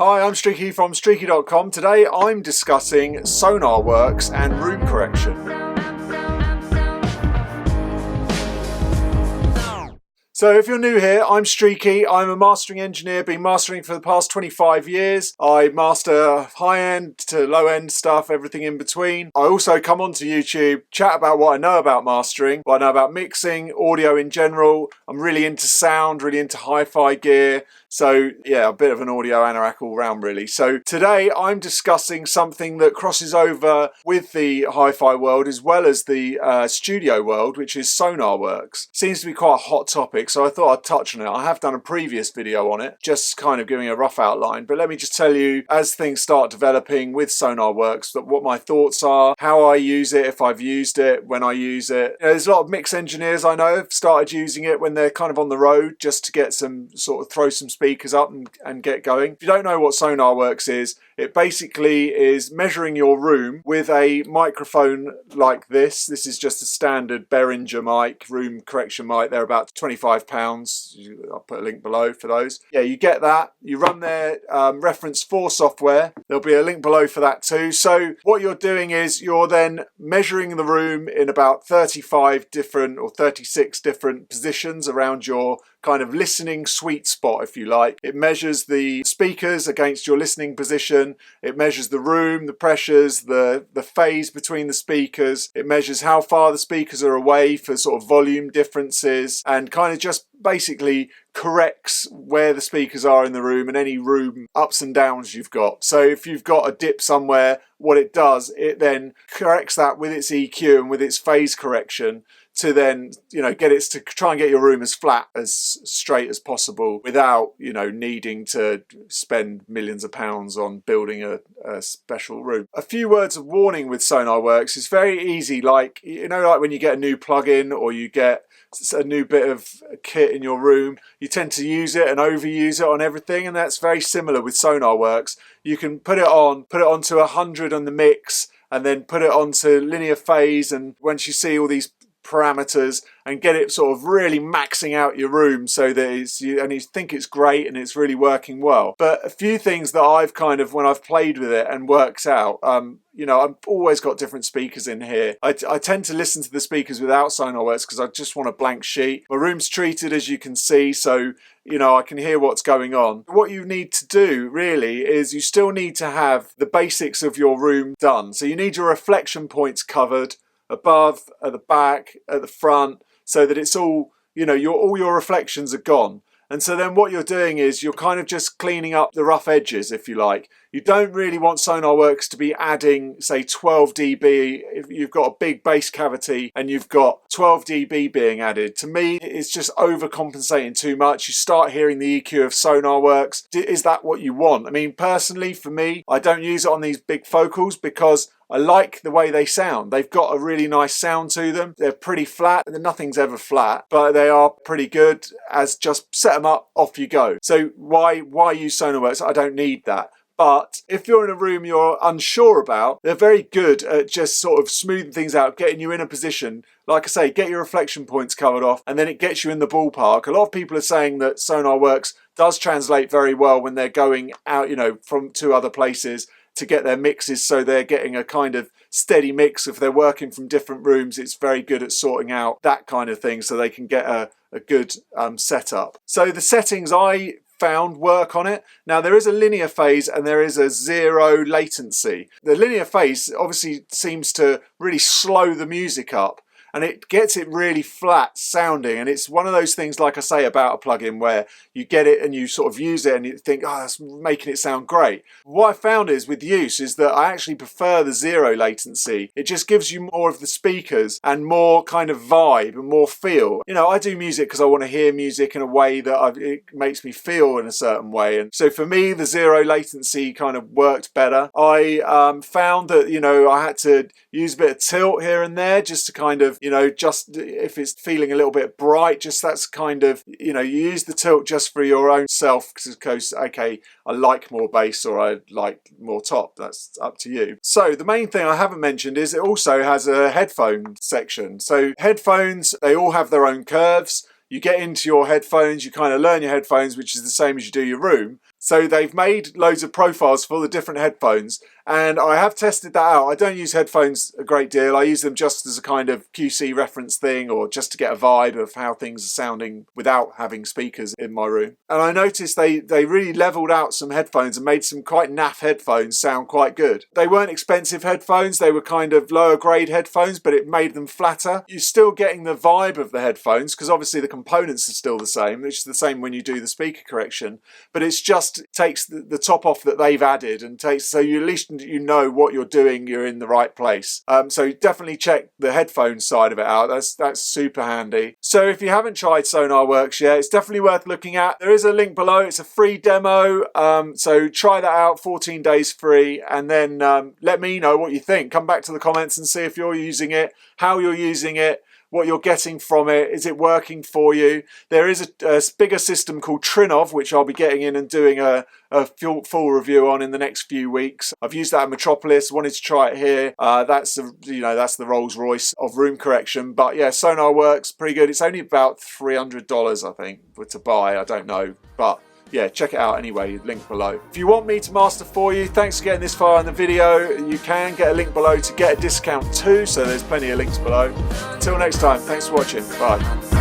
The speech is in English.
Hi, I'm Streaky from Streaky.com. Today I'm discussing Sonarworks and room correction. So if you're new here, I'm Streaky. I'm a mastering engineer, been mastering for the past 25 years. I master high-end to low-end stuff, everything in between. I also come onto YouTube, chat about what I know about mastering, what I know about mixing, audio in general. I'm really into sound, really into hi-fi gear. So yeah, a bit of an audio anorak all round really. So today I'm discussing something that crosses over with the hi-fi world as well as the studio world, which is Sonarworks. Seems to be quite a hot topic, so I thought I'd touch on it. I have done a previous video on it, just kind of giving a rough outline. But let me just tell you, as things start developing with Sonarworks, that what my thoughts are, how I use it, if I've used it, when I use it. There's a lot of mix engineers I know have started using it when they're kind of on the road, just to get some sort of throw some speakers up and get going. If you don't know what Sonarworks is, it basically is measuring your room with a microphone like this. This is just a standard Behringer mic, room correction mic. They're about £25. I'll put a link below for those. Yeah, you get that. You run their reference 4 software. There'll be a link below for that too. So what you're doing is you're then measuring the room in about 35 different or 36 different positions around your kind of listening sweet spot, if you like. It measures the speakers against your listening position. It measures the room, the pressures, the phase between the speakers. It measures how far the speakers are away for sort of volume differences, and kind of just basically corrects where the speakers are in the room and any room ups and downs you've got. So if you've got a dip somewhere, what it does, it then corrects that with its EQ and with its phase correction to then, get it to try and get your room as flat, as straight as possible without, needing to spend millions of pounds on building a special room. A few words of warning with Sonarworks. It's very easy, like when you get a new plugin or you get a new bit of kit in your room, you tend to use it and overuse it on everything, and that's very similar with Sonarworks. You can put it onto 100 on the mix and then put it onto linear phase, and once you see all these parameters and get it sort of really maxing out your room so that you think it's great and it's really working well. But a few things that I've kind of, when I've played with it and works out, I've always got different speakers in here. I tend to listen to the speakers without Sonarworks because I just want a blank sheet. My room's treated, as you can see, so I can hear what's going on. What you need to do really is you still need to have the basics of your room done. So you need your reflection points covered above, at the back, at the front, so that it's all, all your reflections are gone. And so then what you're doing is you're kind of just cleaning up the rough edges, if you like. You don't really want Sonarworks to be adding, say, 12 dB. If you've got a big bass cavity and you've got 12 dB being added, to me, it's just overcompensating too much. You start hearing the EQ of Sonarworks. Is that what you want? I mean, personally, for me, I don't use it on these big focals because I like the way they sound. They've got a really nice sound to them. They're pretty flat. Nothing's ever flat, but they are pretty good as just set them up, off you go. So why use Sonarworks? I don't need that. But if you're in a room you're unsure about, they're very good at just sort of smoothing things out, getting you in a position. Like I say, get your reflection points covered off, and then it gets you in the ballpark. A lot of people are saying that Sonarworks does translate very well when they're going out, to other places to get their mixes, so they're getting a kind of steady mix. If they're working from different rooms, it's very good at sorting out that kind of thing so they can get a good setup. So the settings I found work on it. Now there is a linear phase and there is a 0 latency. The linear phase obviously seems to really slow the music up, and it gets it really flat sounding, and it's one of those things, like I say, about a plugin where you get it and you sort of use it and you think, oh, that's making it sound great. What I found is with use is that I actually prefer the 0 latency. It just gives you more of the speakers and more kind of vibe and more feel. I do music because I want to hear music in a way that it makes me feel in a certain way, and so for me the 0 latency kind of worked better. I found that I had to use a bit of tilt here and there just to kind of just if it's feeling a little bit bright, just that's kind of, you use the tilt just for your own self, because, okay, I like more bass or I like more top. That's up to you. So the main thing I haven't mentioned is it also has a headphone section. So headphones, they all have their own curves. You get into your headphones, you kind of learn your headphones, which is the same as you do your room. So they've made loads of profiles for the different headphones, and I have tested that out. I don't use headphones a great deal. I use them just as a kind of QC reference thing, or just to get a vibe of how things are sounding without having speakers in my room. And I noticed they really leveled out some headphones and made some quite naff headphones sound quite good. They weren't expensive headphones, they were kind of lower grade headphones, but it made them flatter. You're still getting the vibe of the headphones, because obviously the components are still the same, which is the same when you do the speaker correction, but it's just takes the top off that they've added, and takes, so you at least you know what you're doing, you're in the right place. So definitely check the headphone side of it out. That's super handy. So if you haven't tried Sonarworks yet, it's definitely worth looking at. There is a link below. It's a free demo, so try that out, 14 days free, and then let me know what you think. Come back to the comments and see if you're using it, how you're using it, what you're getting from it. Is it working for you? There is a bigger system called Trinov, which I'll be getting in and doing a full review on in the next few weeks. I've used that at Metropolis, wanted to try it here. That's the Rolls Royce of room correction. But yeah, Sonarworks, pretty good. It's only about $300, I think, to buy. I don't know, but yeah, check it out anyway, link below. If you want me to master for you, thanks for getting this far in the video. You can get a link below to get a discount too, so there's plenty of links below. Until next time, thanks for watching. Bye.